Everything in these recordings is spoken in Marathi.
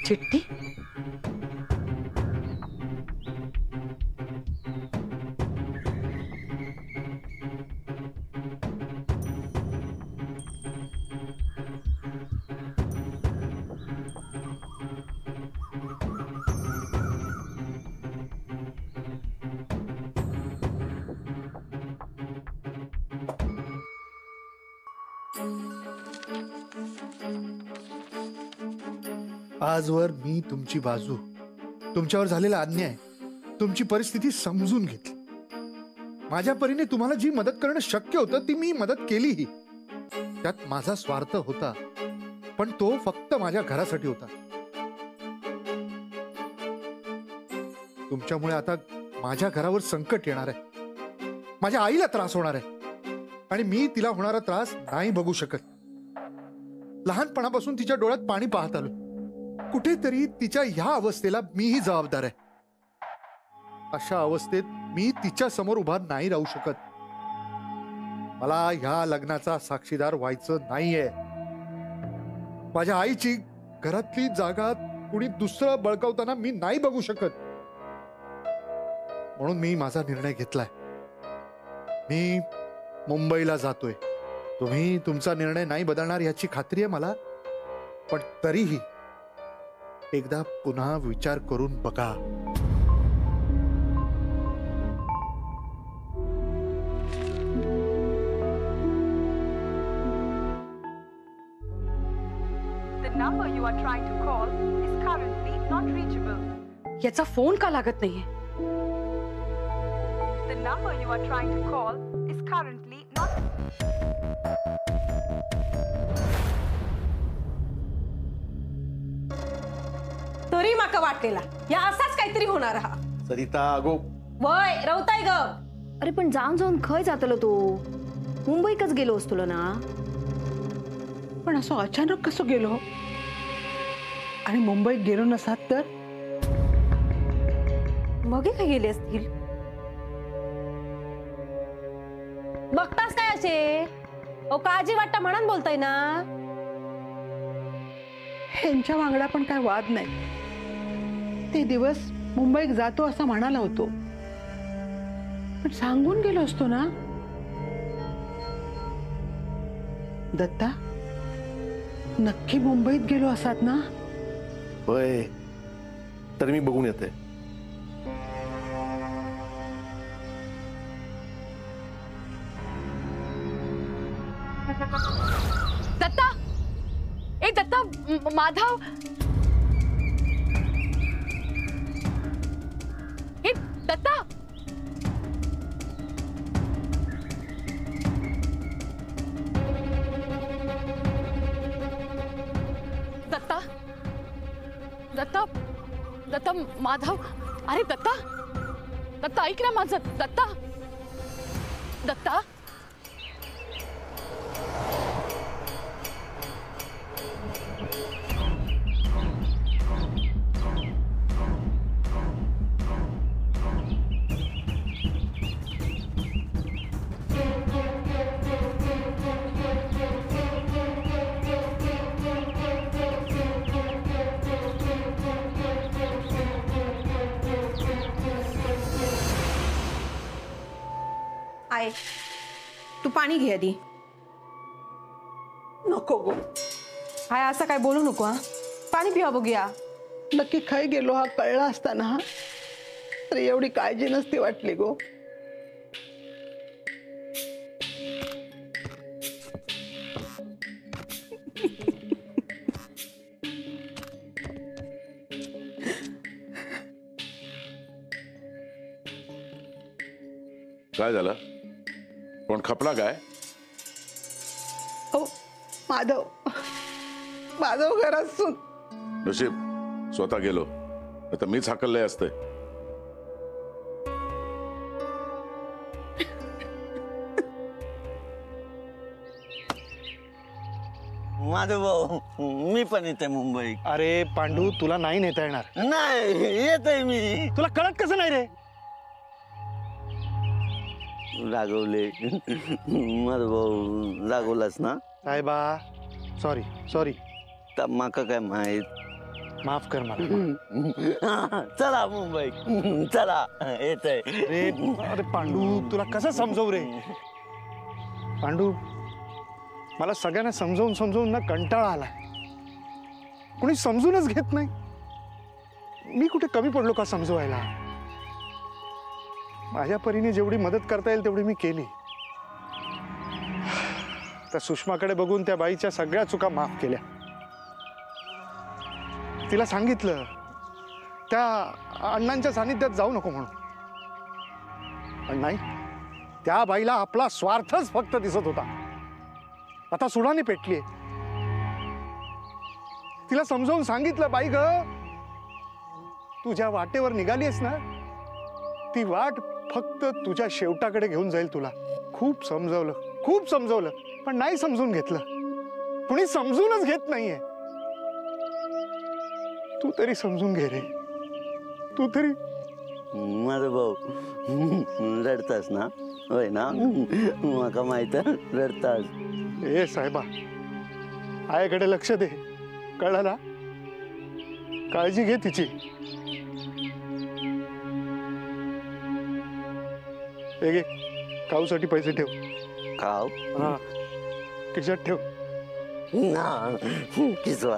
चिठ्ठी? आजवर मी तुमची बाजू, तुमच्यावर झालेला अन्याय, तुमची परिस्थिती समजून घेतली. माझ्या परीने तुम्हाला जी मदत करणं शक्य होतं ती मी मदत केलीही. त्यात माझा स्वार्थ होता, पण तो फक्त माझ्या घरासाठी होता. तुमच्यामुळे आता माझ्या घरावर संकट येणार आहे. माझ्या आईला त्रास होणार आहे आणि मी तिला होणारा त्रास नाही बघू शकत. लहानपणापासून तिच्या डोळ्यात पाणी पाहत आलो. कुठेतरी तिच्या ह्या अवस्थेला मीही जबाबदार आहे. अशा अवस्थेत मी तिच्या समोर उभा नाही राहू शकत. मला ह्या लग्नाचा साक्षीदार व्हायचं नाहीये. माझ्या आईची घरातली जागा कुणी दुसरं बळकावताना मी नाही बघू शकत. म्हणून मी माझा निर्णय घेतलाय. मी मुंबईला जातोय. तुम्ही तुमचा निर्णय नाही बदलणार याची खात्री आहे मला, पण तरीही एकदा पुन्हा विचार करून बघा. The number you are trying to call is currently not reachable. याचा फोन का लागत नाहीये? The number you are trying to call is currently not. तरी माका वाटलेला या असाच काहीतरी होणार हा. सरिता अगो वय रवताय ग. अरे पण जाऊन जाऊन खय जातलो तू? मुंबईकच गेलो असतो ना. पण असं अचानक कसं गेलो? आणि मुंबईत गेलो नसात तर मग काय गेले असतील? बघतास काय असे? ओ काळजी वाटता म्हणून बोलताय ना. ह्यांच्या वांगडा पण काय वाद नाही. ते दिवस मुंबईत जातो असं म्हणाला होतो, पण सांगून गेलो असतो ना. दत्ता नक्की मुंबईत गेलो असात ना? होय, तर मी बघून येते. दत्ता, ए दत्ता, माधव, ए दत्ता, दत्ता, दत्ता, दत्ता, माधव, अरे दत्ता, दत्ता ऐक ना माझं. दत्ता, दत्ता, आय तू पाणी घे आधी. नको गो. हाय असं काय बोलू नको. हा पाणी पिवा बघूया. नक्की खय गेलो हा कळला असताना तर एवढी काळजी नसती वाटली गो. काय झालं? कोण खपला काय? हो माधव, माधव घरात सून. नशीब स्वतः गेलो, आता मीच हाकलले असते. माधव भाऊ, मी पण येते मुंबई. अरे पांडू, तुला नाही नेता येणार. नाही येतोय मी. तुला कळत कसं नाही रे? रागवले माधव भाऊ, रागवलास ना साहेबा. Sorry sorry. तर माका काय माहित. माफ कर मला. चला मुंबई चला येतंय. अरे अरे पांडू, तुला कसं समजवू रे? पांडू, मला सगळ्यांना समजावून समजावून ना कंटाळा आलाय. कोणी समजूनच घेत नाही. मी कुठे कमी पडलो का समजवायला? माझ्या परीने जेवढी मदत करता येईल तेवढी मी केली. त्या सुषमाकडे बघून त्या बाईच्या सगळ्या चुका माफ केल्या. तिला सांगितलं त्या अण्णांच्या सानिध्यात जाऊ नको म्हणून, पण नाही, त्या बाईला आपला स्वार्थच फक्त दिसत होता. आता सुडाने पेटलीये. तिला समजावून सांगितलं, बाई ग, तुझ्या वाटेवर निघालीस ना, ती वाट फक्त तुझ्या शेवटाकडे घेऊन जाईल तुला. खूप समजवलं, पण नाही समजून घेतलं. कुणी समजूनच घेत नाहीये. तू तरी समजून घे रे. तू तरी. माझा भाऊ रडतास ना? होय ना? माका माहित रडतास. ए साहेबा, आईकडे लक्ष दे, कळलं ना? काळजी घे तिची. हे घे, खाऊसाठी पैसे ठेव. खाऊ? हा, खिशात ठेव. ना किसवा.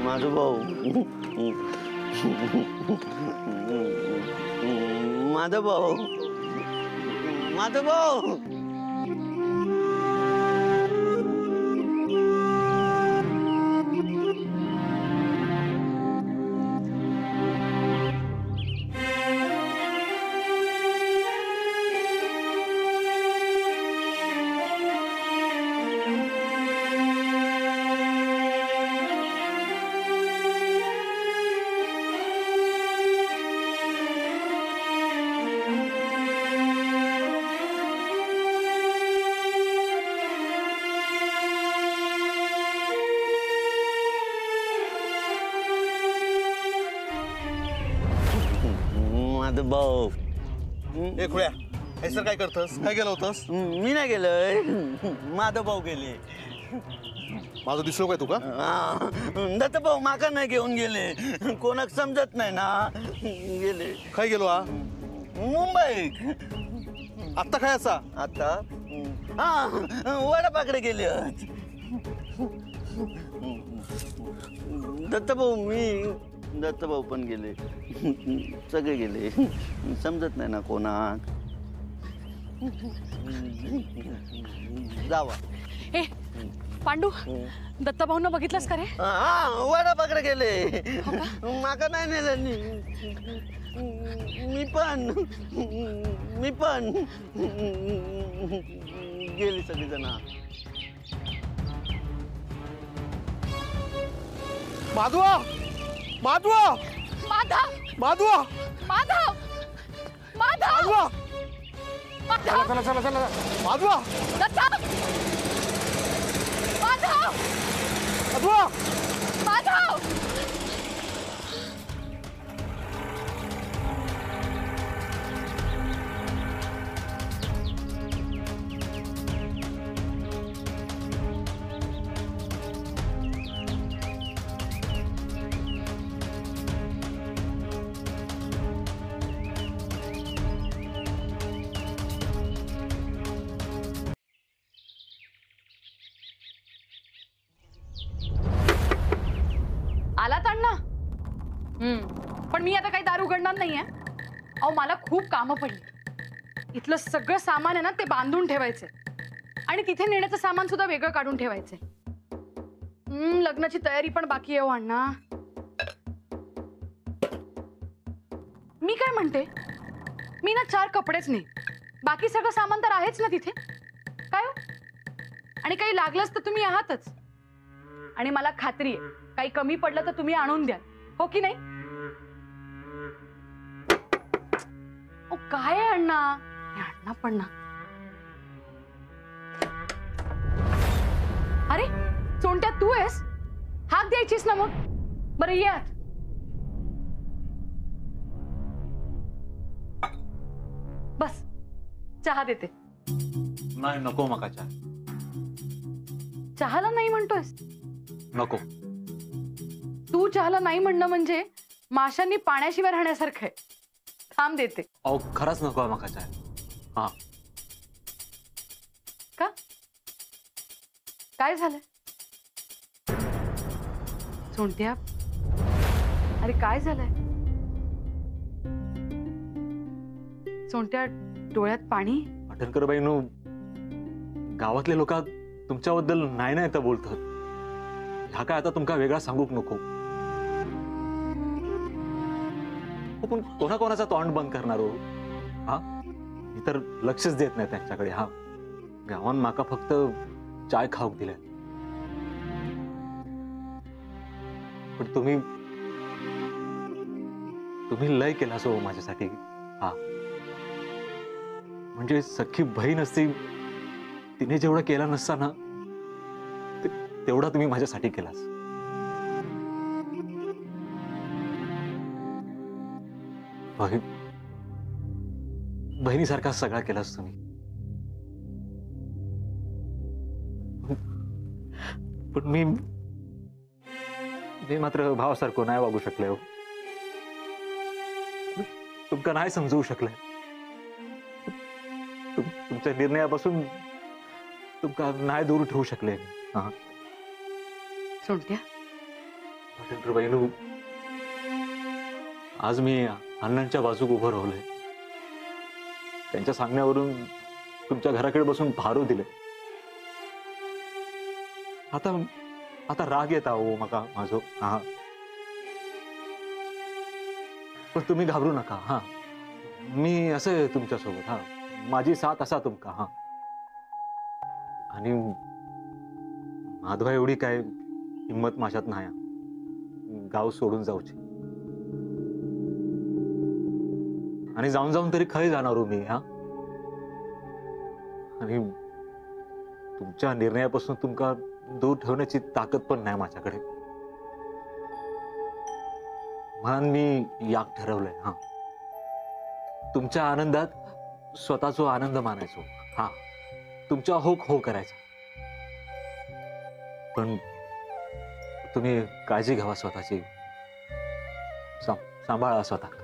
माझा भाऊ, माझा भाऊ, माझा भाऊ. माझा भाऊ. ए खुळ्या, हे सर काय करतस? काय गेलं होतस? मी नाही गेलोय, माझा भाऊ गेले. माझं दिसलो काय तुका? दत्त भाऊ माका नाही घेऊन गेले. कोणाक समजत नाही ना, गेले. काय गेलो हा? मुंबई. आत्ता काय असा? आता वडापाकडे गेले. दत्त भाऊ पण गेले. सगळे गेले. समजत नाही ना कोणाक. जावा. ए पांडू, दत्ता भाऊंना बघितलंस का रे? वडापाकडे गेले. माका नाही नेलं. मी पण गेली सगळी जण. माधवा, माधवा, माधव, माधवा, माधव, माधव, चला चला चला चला. माधवा, दत्ता, माधव, माधवा, माधव. आलात अण्णा? पण मी आता काही दारू उघडणार नाहीये. अहो मला खूप कामं पडली. इथलं सगळं सामान आहे ना ते बांधून ठेवायचंय आणि तिथे नेण्याचं सामान सुद्धा वेगळं काढून ठेवायचंय. लग्नाची तयारी पण बाकी आहे हो अण्णा. मी काय म्हणते, मी ना 4 कपडेच नाही, बाकी सगळं सामान तर आहेच ना तिथे. काय हो? आणि काही लागलंच तर तुम्ही आहातच. आणि मला खात्री आहे काही कमी पडलं तर तुम्ही आणून द्याल, हो की नाही? काय आहे अण्णा? अण्णा पण ना. अरे सोंट्या तू आहेस? हाक द्यायचीस ना मग. बरं ये आत. बस चहा देते. नाही नको मका चहा. चहाला नाही म्हणतोयस? नको. तू चहाला नाही म्हणणं म्हणजे माशांनी पाण्याशिवाय राहण्यासारखं आहे. थांब देते. अहो खरंच नको माका चाय. हा. का? काय झालं? सोंट्या, अरे काय झालंय? सोंट्या, डोळ्यात पाणी? पाटणकर बाईनो, गावातले लोक तुमच्याबद्दल नाही नाही तर बोलतात. ह्या काय आता तुमका वेगळा सांगूक नको. पण कोणाकोणाचा तोंड बंद करणार हो? हा, मी तर लक्षच देत नाही त्यांच्याकडे. हा, गावान माका फक्त चाय खाऊक दिले. पण तुम्ही लय केला सो माझ्यासाठी. हा, म्हणजे सख्खी बहीण असती तिने जेवढं केलं नसता ना तेवढा तुम्ही माझ्यासाठी केलास. बहिणीसारखा सगळा केलास तुम्ही. पण मी मात्र भावासारखं नाही वागू शकले हो. तुमका नाही समजवू शकले. तुमच्या निर्णयापासून तुमका नाही दूर ठेवू शकले. हा, सोंट्या, बहिणू, आज मी अण्णांच्या बाजूक उभं राहिलोय. त्यांच्या सांगण्यावरून तुमच्या घराकडे बसून भारू दिले. आता राग येता हो मका माझो. हा, पण तुम्ही घाबरू नका. हा, मी असं आहे तुमच्यासोबत. हा, माझी साथ असा तुमका. हा, आणि माधवा एवढी काय हिंमत माझ्यात नाही गाव सोडून जाऊची. आणि जाऊन जाऊन तरी खय जाणार हो मी. हा, आणि तुमच्या निर्णयापासून तुमका दूर ठेवण्याची ताकद पण नाही माझ्याकडे. म्हणून मी याक ठरवलंय. हा, तुमच्या आनंदात स्वतःचा आनंद मानायचो. हा, तुमच्या होक हो करायचा. पण तुम्ही काळजी घ्यावा स्वतःची. सांभाळा स्वतः.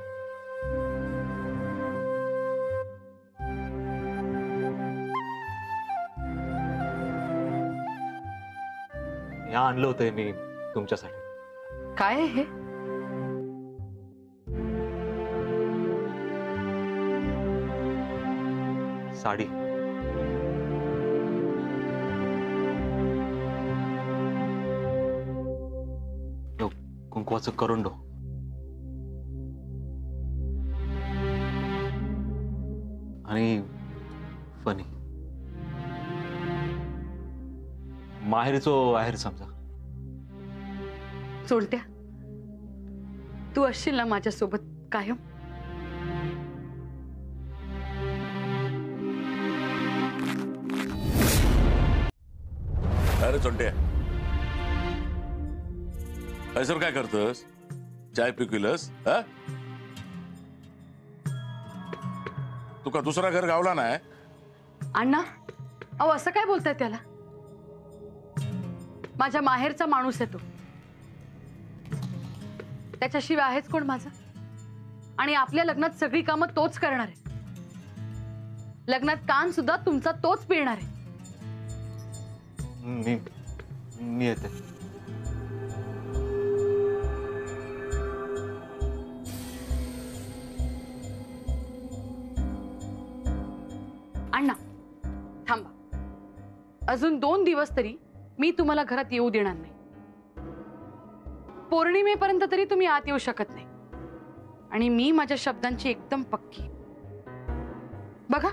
या आणलं होतंय मी तुमच्यासाठी. काय आहे हे? साडी. कुंकवाचं करंडो. आणि फणी. माहेरचो आहेर समजा. सोंट्या, तू असशील ना माझ्यासोबत कायम? अरे चोंट्या, ऐसर काय करतस? चाय पिकविलस? हा, तुका दुसरा घर गावला नाही? अण्णा, अहो असं काय बोलताय त्याला? माझ्या माहेरचा माणूस आहे तो. त्याच्याशिवाय आहेच कोण माझं? आणि आपल्या लग्नात सगळी कामं तोच करणार आहे. लग्नात कान सुद्धा तुमचा तोच पिळणार आहे. मी येते. अण्णा थांबा. अजून 2 दिवस तरी मी तुम्हाला घरात येऊ देणार नाही. पौर्णिमेपर्यंत तरी तुम्ही आत येऊ शकत नाही. आणि मी माझ्या शब्दांची एकदम पक्की. बघा,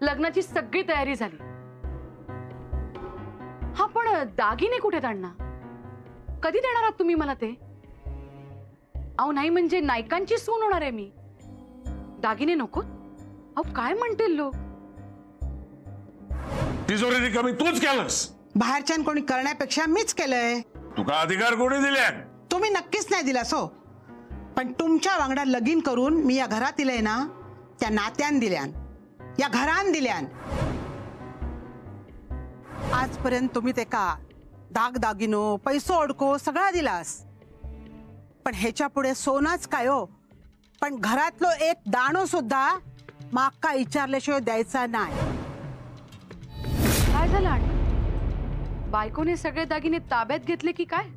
लग्नाची सगळी तयारी झाली. हा, पण दागिने कुठे अण्णा? कधी देणार आहात तुम्ही मला ते? अहो नाही म्हणजे नायकांची सून होणार आहे मी. दागिने नको? अहो काय म्हणतील लोक? तिजोरी रिकामी तूच केलंस. बाहेरच्यान कोणी करण्यापेक्षा मीच केलंय. तुका अधिकार कोणी दिल्या? तुम्ही नक्कीच नाही दिला सो. पण तुमच्या वांगडा लगीन करून मी या घरात दिलंय ना, त्या नात्यान दिल्यान, या घरान दिल्यान. आजपर्यंत तुम्ही ते का दागदागिनो पैसो अडको सगळा दिलास, पण ह्याच्या पुढे सोनाच काय हो, पण घरातलो एक दाणो सुद्धा माका विचारल्याशिवाय द्यायचा नाही. काय झालं आणि बायकोने सगळे दागिने ताब्यात घेतले की काय?